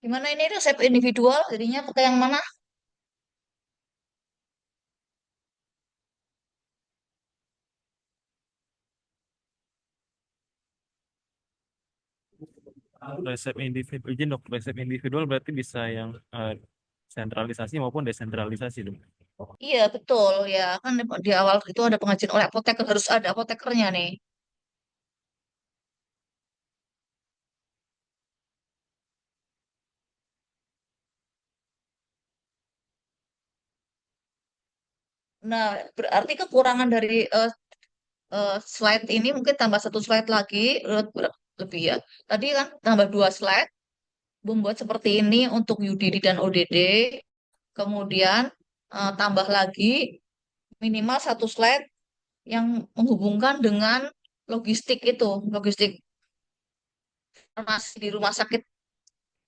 Gimana ini resep individual? Jadinya pakai yang mana? Resep individual, izin dok, resep individual berarti bisa yang sentralisasi maupun desentralisasi dong. Iya betul ya kan di awal itu ada pengajian oleh apoteker, harus ada apotekernya nih. Nah, berarti kekurangan dari slide ini mungkin tambah satu slide lagi, lebih ya. Tadi kan tambah dua slide, membuat seperti ini untuk UDD dan ODD. Kemudian tambah lagi minimal satu slide yang menghubungkan dengan logistik itu, logistik farmasi di rumah sakit,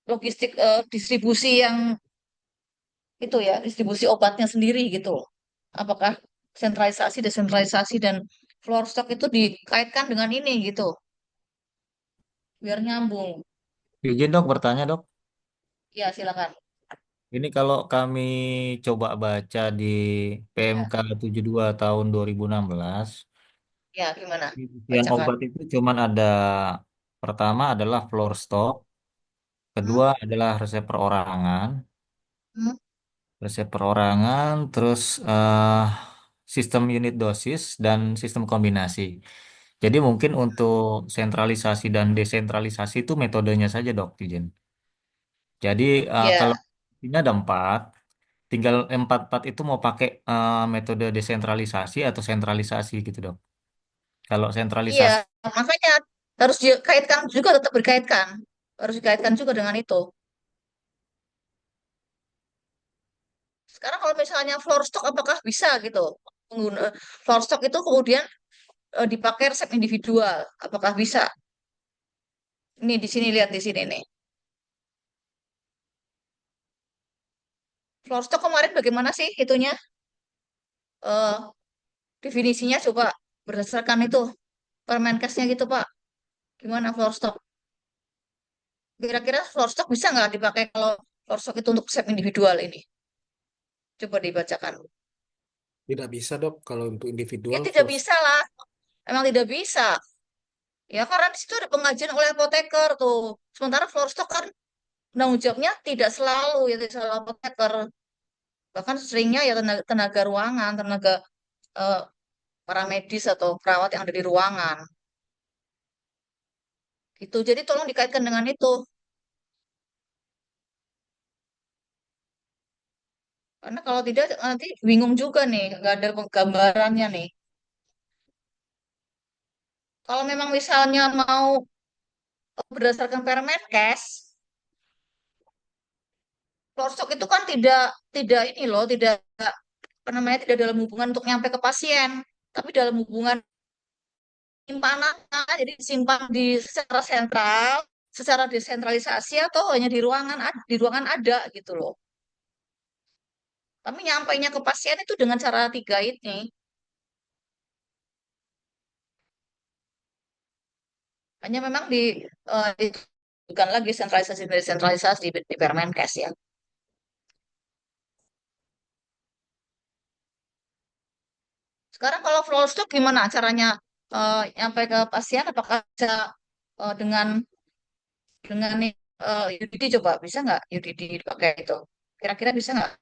logistik distribusi yang itu ya, distribusi obatnya sendiri gitu. Apakah sentralisasi, desentralisasi, dan floor stock itu dikaitkan dengan ini gitu, biar nyambung. Izin dok bertanya dok. Ya, silakan. Ini kalau kami coba baca di Ya, PMK 72 tahun 2016, ya gimana? yang Bacakan. obat itu cuman ada pertama adalah floor stock, Hmm? kedua adalah Hmm? resep perorangan, terus sistem unit dosis dan sistem kombinasi. Jadi mungkin untuk sentralisasi dan desentralisasi itu metodenya saja dok, izin. Jadi kalau Ya, ini ada empat, tinggal empat itu mau pakai metode desentralisasi atau sentralisasi gitu dok. Kalau iya. sentralisasi Makanya harus dikaitkan juga, tetap berkaitkan. Harus dikaitkan juga dengan itu. Sekarang kalau misalnya floor stock, apakah bisa gitu? Floor stock itu kemudian dipakai resep individual. Apakah bisa? Ini di sini, lihat di sini nih. Floor stock kemarin bagaimana sih itunya? Eh, Definisinya coba berdasarkan itu Permenkesnya gitu Pak. Gimana floor stock? Kira-kira floor stock bisa nggak dipakai kalau floor stock itu untuk resep individual ini? Coba dibacakan. Tidak bisa dok kalau untuk Ya individual tidak first. bisa lah. Emang tidak bisa. Ya karena di situ ada pengajian oleh apoteker tuh. Sementara floor stock kan penanggung jawabnya tidak selalu ya, tidak selalu apoteker. Bahkan seringnya ya tenaga, tenaga ruangan, tenaga eh, para medis atau perawat yang ada di ruangan. Gitu. Jadi tolong dikaitkan dengan itu. Karena kalau tidak nanti bingung juga nih, nggak ada gambarannya nih. Kalau memang misalnya mau berdasarkan Permenkes, Klorstock itu kan tidak tidak ini loh, tidak apa namanya, tidak dalam hubungan untuk nyampe ke pasien, tapi dalam hubungan simpanan, jadi disimpan di secara sentral, secara desentralisasi atau hanya di ruangan di ruangan ada gitu loh. Tapi nyampainya ke pasien itu dengan cara tiga ini. Hanya memang bukan lagi sentralisasi desentralisasi di Permenkes ya. Sekarang kalau flow stock gimana caranya nyampe ke pasien? Apakah bisa dengan UDD, coba bisa nggak UDD dipakai itu? Kira-kira bisa nggak?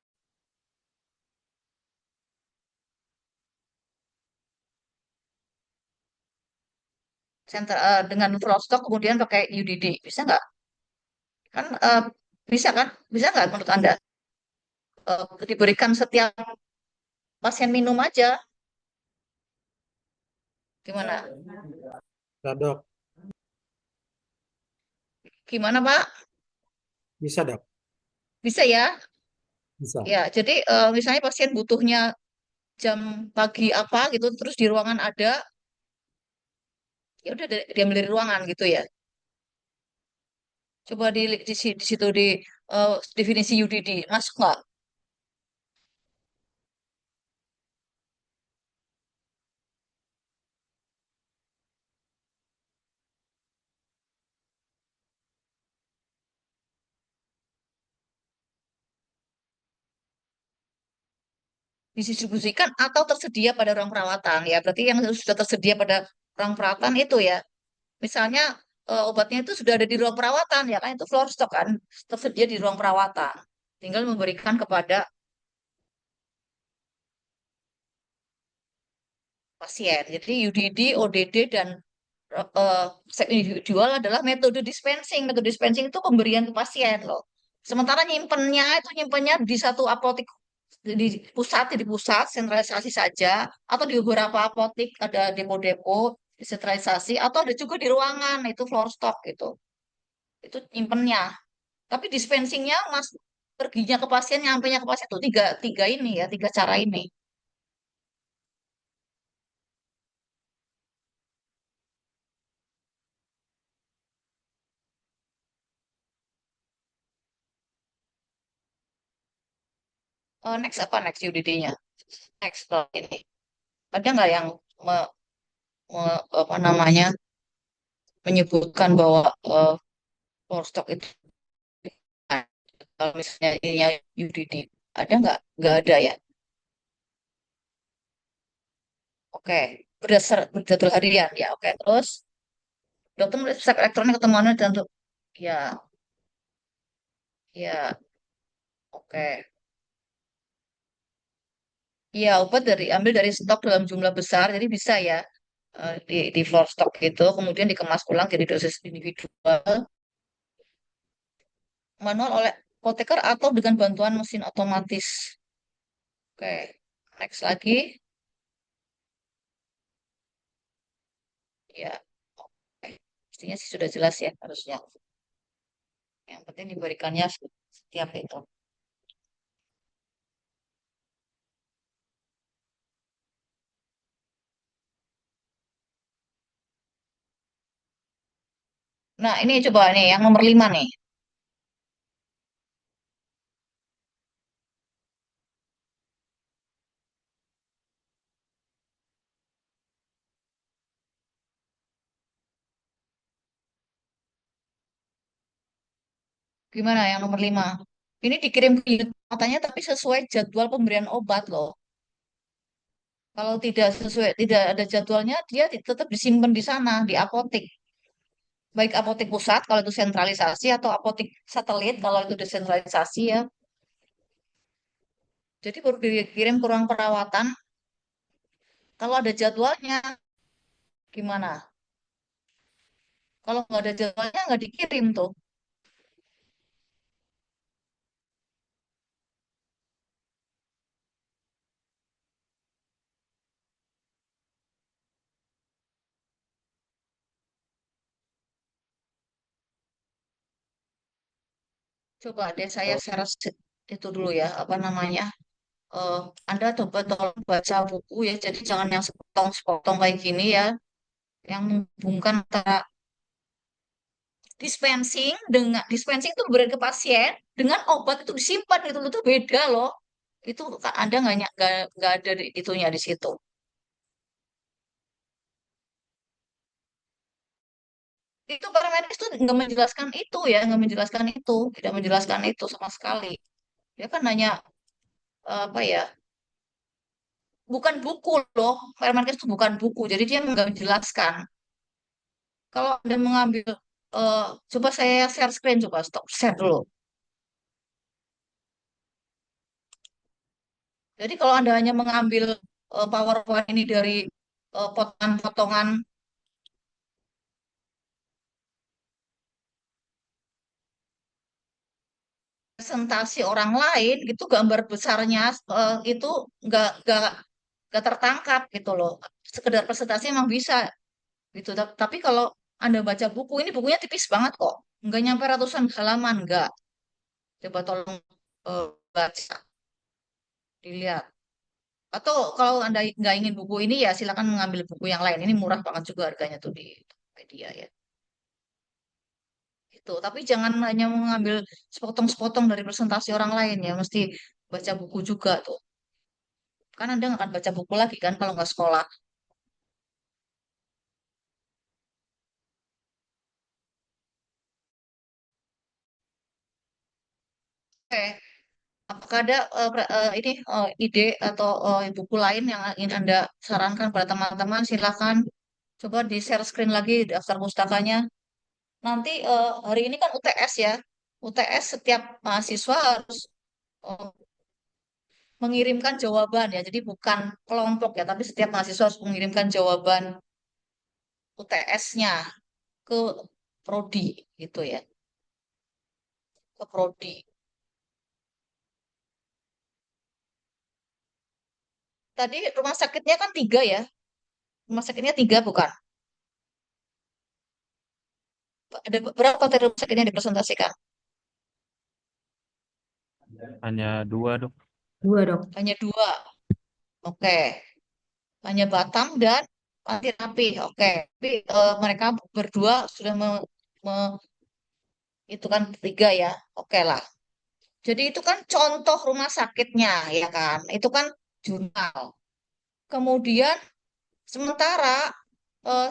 Dengan flow stock kemudian pakai UDD bisa nggak? Kan bisa kan? Bisa nggak menurut Anda? Diberikan setiap pasien minum aja, gimana? Nah, dok, Gimana Pak? bisa dok, Bisa ya? bisa. Ya, jadi misalnya pasien butuhnya jam pagi apa gitu, terus di ruangan ada, ya udah diambil dari ruangan gitu ya. Coba di situ di definisi UDD masuk nggak? didistribusikan atau tersedia pada ruang perawatan. Ya, berarti yang sudah tersedia pada ruang perawatan itu ya. Misalnya obatnya itu sudah ada di ruang perawatan, ya kan itu floor stock kan, tersedia di ruang perawatan. Tinggal memberikan kepada pasien. Jadi UDD, ODD, dan resep individual adalah metode dispensing. Metode dispensing itu pemberian ke pasien loh. Sementara nyimpennya di satu apotek di pusat sentralisasi saja, atau di beberapa apotek ada depo-depo desentralisasi, atau ada juga di ruangan itu floor stock gitu. Itu nyimpennya. Tapi dispensingnya mas perginya ke pasien, nyampainya ke pasien itu tiga tiga ini ya, tiga cara ini. Next apa next UDD-nya? Next ini. Ada nggak yang me- apa namanya menyebutkan bahwa floor stock itu kalau misalnya ininya UDD ada nggak? Nggak ada ya. Oke, berdasar harian ya. Oke, terus dokter melihat resep elektronik ketemuannya dan untuk ya ya oke. Iya, obat ambil dari stok dalam jumlah besar, jadi bisa ya di floor stock itu, kemudian dikemas ulang jadi dosis individual, manual oleh apoteker atau dengan bantuan mesin otomatis. Oke, next lagi. Ya, oke. Pastinya sih sudah jelas ya harusnya. Yang penting diberikannya setiap itu. Nah, ini coba nih yang nomor 5 nih. Gimana yang nomor 5? Ini dikirim ke unit katanya tapi sesuai jadwal pemberian obat loh. Kalau tidak sesuai, tidak ada jadwalnya, dia tetap disimpan di sana, di apotek. Baik apotek pusat kalau itu sentralisasi atau apotek satelit kalau itu desentralisasi ya. Jadi baru dikirim ke ruang perawatan. Kalau ada jadwalnya, gimana? Kalau nggak ada jadwalnya, nggak dikirim tuh. Coba deh saya share itu dulu ya, apa namanya? eh, Anda coba tolong baca buku ya, jadi jangan yang sepotong-sepotong kayak gini ya, yang menghubungkan antara dispensing itu diberikan ke pasien dengan obat itu disimpan gitu loh, itu beda loh. Itu Anda nggak ada itunya di situ. Itu paramedis itu nggak menjelaskan itu ya, nggak menjelaskan itu, tidak menjelaskan itu sama sekali. Dia kan hanya apa ya, bukan buku loh, paramedis itu bukan buku, jadi dia nggak menjelaskan. Kalau Anda mengambil, eh, coba saya share screen, coba stop share dulu. Jadi kalau Anda hanya mengambil PowerPoint ini dari potongan-potongan presentasi orang lain, itu gambar besarnya itu nggak nggak tertangkap gitu loh. Sekedar presentasi emang bisa gitu. Tapi kalau Anda baca buku, ini bukunya tipis banget kok. Nggak nyampe ratusan halaman, nggak. Coba tolong baca, dilihat. Atau kalau Anda nggak ingin buku ini ya silakan mengambil buku yang lain. Ini murah banget juga harganya tuh di Tokopedia ya. Itu. Tapi jangan hanya mengambil sepotong-sepotong dari presentasi orang lain ya. Mesti baca buku juga tuh. Kan Anda nggak akan baca buku lagi kan kalau nggak sekolah. Oke. Apakah ada ini ide atau buku lain yang ingin Anda sarankan pada teman-teman? Silakan coba di share screen lagi daftar pustakanya. Nanti hari ini kan UTS ya. UTS setiap mahasiswa harus eh, mengirimkan jawaban ya. Jadi bukan kelompok ya, tapi setiap mahasiswa harus mengirimkan jawaban UTS-nya ke prodi gitu ya, ke prodi. Tadi rumah sakitnya kan 3 ya. Rumah sakitnya 3 bukan? Ada berapa tadi rumah sakitnya yang dipresentasikan? Hanya 2, Dok. 2, Dok. Hanya 2. Oke. Hanya Batam dan Panti Rapih. Oke. Tapi mereka berdua sudah itu kan 3 ya. Oke lah. Jadi itu kan contoh rumah sakitnya ya kan. Itu kan jurnal. Kemudian sementara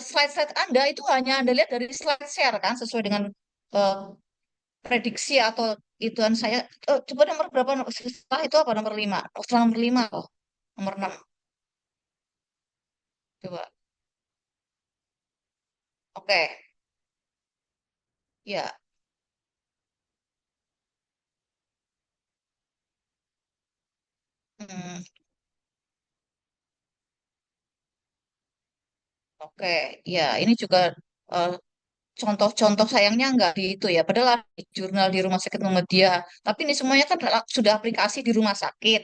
slide-slide Anda itu hanya Anda lihat dari slide share kan sesuai dengan eh, prediksi atau ituan saya. Coba nomor berapa? Setelah itu apa nomor 5? Setelah nomor 5 loh. Nomor 6. Coba. Oke. Ya. Hmm, oke. Ya, ini juga eh, contoh-contoh sayangnya nggak di itu ya. Padahal ada di jurnal di Rumah Sakit Muhammadiyah. Tapi ini semuanya kan sudah aplikasi di rumah sakit.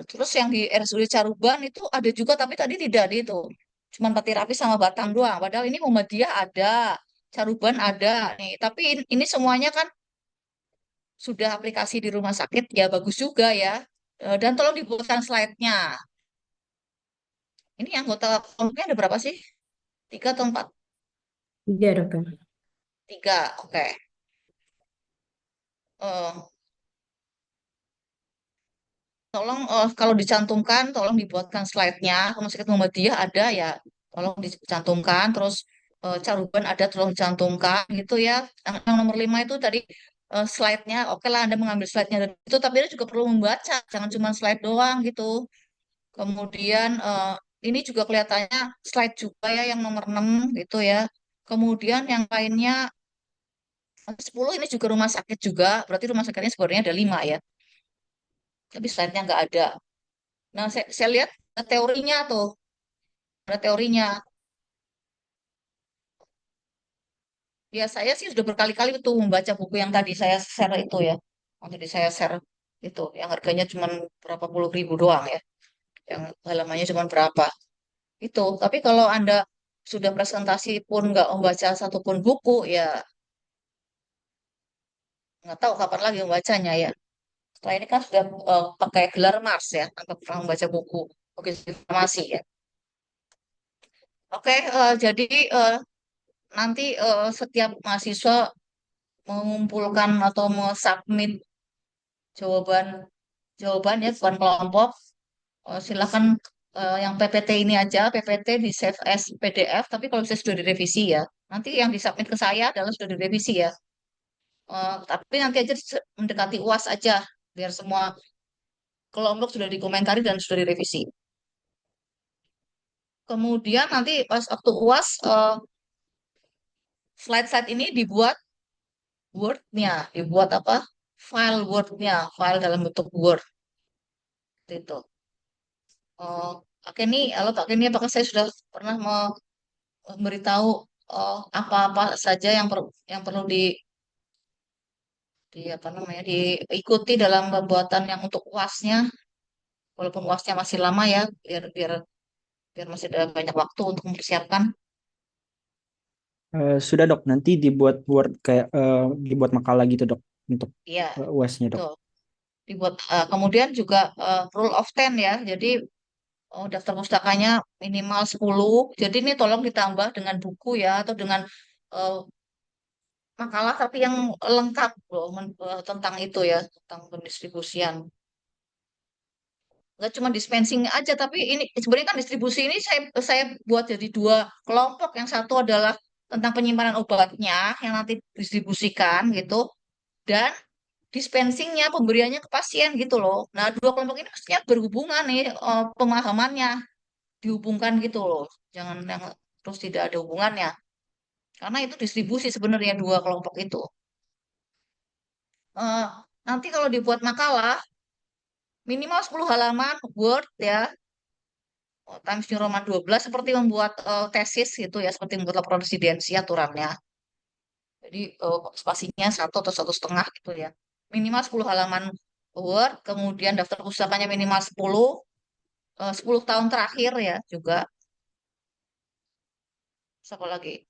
Terus yang di RSUD Caruban itu ada juga, tapi tadi tidak di itu. Cuman Pati Rapi sama Batang doang. Padahal ini Muhammadiyah ada, Caruban ada nih. Tapi ini semuanya kan sudah aplikasi di rumah sakit, ya bagus juga ya. Dan tolong dibuatkan slide-nya. Ini anggota kelompoknya ada berapa sih? 3 atau 4? 3, Dokter. 3, oke. Tolong kalau dicantumkan, tolong dibuatkan slide-nya. Rumah Sakit Muhammadiyah ada ya, tolong dicantumkan. Terus Caruban ada, tolong dicantumkan gitu ya. Yang nomor 5 itu tadi slide-nya, oke lah Anda mengambil slide-nya dari itu, tapi Anda juga perlu membaca, jangan cuma slide doang gitu. Kemudian ini juga kelihatannya slide juga ya, yang nomor 6 gitu ya. Kemudian yang lainnya 10 ini juga rumah sakit juga, berarti rumah sakitnya sebenarnya ada 5 ya, tapi slide-nya nggak ada. Nah, saya lihat ada teorinya tuh, ada teorinya. Ya, saya sih sudah berkali-kali tuh membaca buku yang tadi saya share itu ya. Yang tadi saya share itu, yang harganya cuma berapa puluh ribu doang ya. Yang halamannya cuma berapa. Itu. Tapi kalau Anda sudah presentasi pun nggak membaca satupun buku, ya nggak tahu kapan lagi membacanya ya. Setelah ini kan sudah pakai gelar Mars ya, tanpa pernah membaca buku. Oke, informasi ya. Oke, jadi eh, nanti setiap mahasiswa mengumpulkan atau submit jawaban jawabannya bukan kelompok. Silakan yang PPT ini aja, PPT di save as PDF, tapi kalau bisa sudah direvisi ya. Nanti yang disubmit ke saya adalah sudah direvisi ya. Tapi nanti aja mendekati UAS aja, biar semua kelompok sudah dikomentari dan sudah direvisi. Kemudian nanti pas waktu UAS, slide-slide ini dibuat Word-nya, dibuat apa? File Word-nya, file dalam bentuk Word. Itu. Oh, oke nih, halo Pak Kenny, apakah saya sudah pernah memberitahu apa-apa saja yang perlu di apa namanya diikuti dalam pembuatan yang untuk UASnya, walaupun UASnya masih lama ya, biar biar biar masih ada banyak waktu untuk mempersiapkan. Sudah dok, nanti dibuat Word kayak dibuat makalah gitu dok untuk Iya, UAS-nya dok. betul. Dibuat kemudian juga rule of 10 ya. Jadi daftar pustakanya minimal 10. Jadi ini tolong ditambah dengan buku ya atau dengan eh, makalah tapi yang lengkap loh tentang itu ya, tentang pendistribusian. Nggak cuma dispensing aja, tapi ini sebenarnya kan distribusi ini saya buat jadi 2 kelompok. Yang satu adalah tentang penyimpanan obatnya yang nanti distribusikan gitu, dan dispensingnya, pemberiannya ke pasien gitu loh. Nah, dua kelompok ini mestinya berhubungan nih, pemahamannya dihubungkan gitu loh. Jangan yang terus tidak ada hubungannya. Karena itu distribusi sebenarnya dua kelompok itu. Eh, Nanti kalau dibuat makalah, minimal 10 halaman Word ya, Times New Roman 12, seperti membuat tesis gitu ya, seperti membuat laporan residensi aturannya. Jadi spasinya 1 atau 1,5 gitu ya. Minimal 10 halaman Word, kemudian daftar pustakanya minimal 10 tahun terakhir ya juga. Siapa lagi?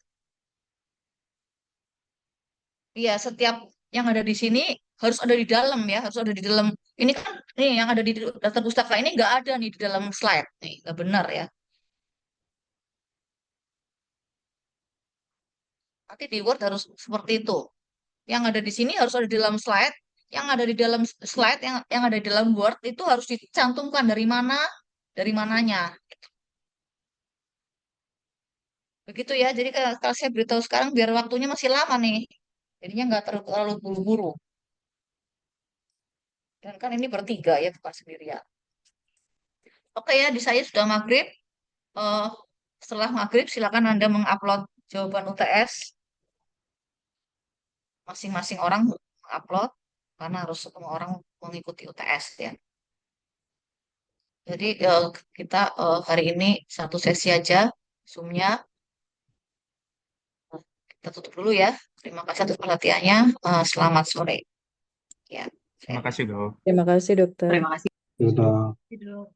Iya, setiap yang ada di sini harus ada di dalam ya, harus ada di dalam. Ini kan nih yang ada di daftar pustaka ini nggak ada nih di dalam slide nih, nggak benar ya. Nanti di Word harus seperti itu. Yang ada di sini harus ada di dalam slide, yang ada di dalam slide yang ada di dalam Word itu harus dicantumkan dari mana, dari mananya. Begitu ya. Jadi kalau saya beritahu sekarang biar waktunya masih lama nih. Jadinya nggak terlalu buru-buru. Dan kan ini bertiga ya, bukan sendirian. Oke ya, di saya sudah maghrib. Eh, Setelah maghrib silakan Anda mengupload jawaban UTS. Masing-masing orang upload karena harus semua orang mengikuti UTS ya. Jadi kita hari ini satu sesi aja Zoom-nya. Kita tutup dulu ya. Terima kasih atas perhatiannya. Selamat sore. Ya. Terima kasih, Dok. Terima kasih, dokter. Udah. Gitu.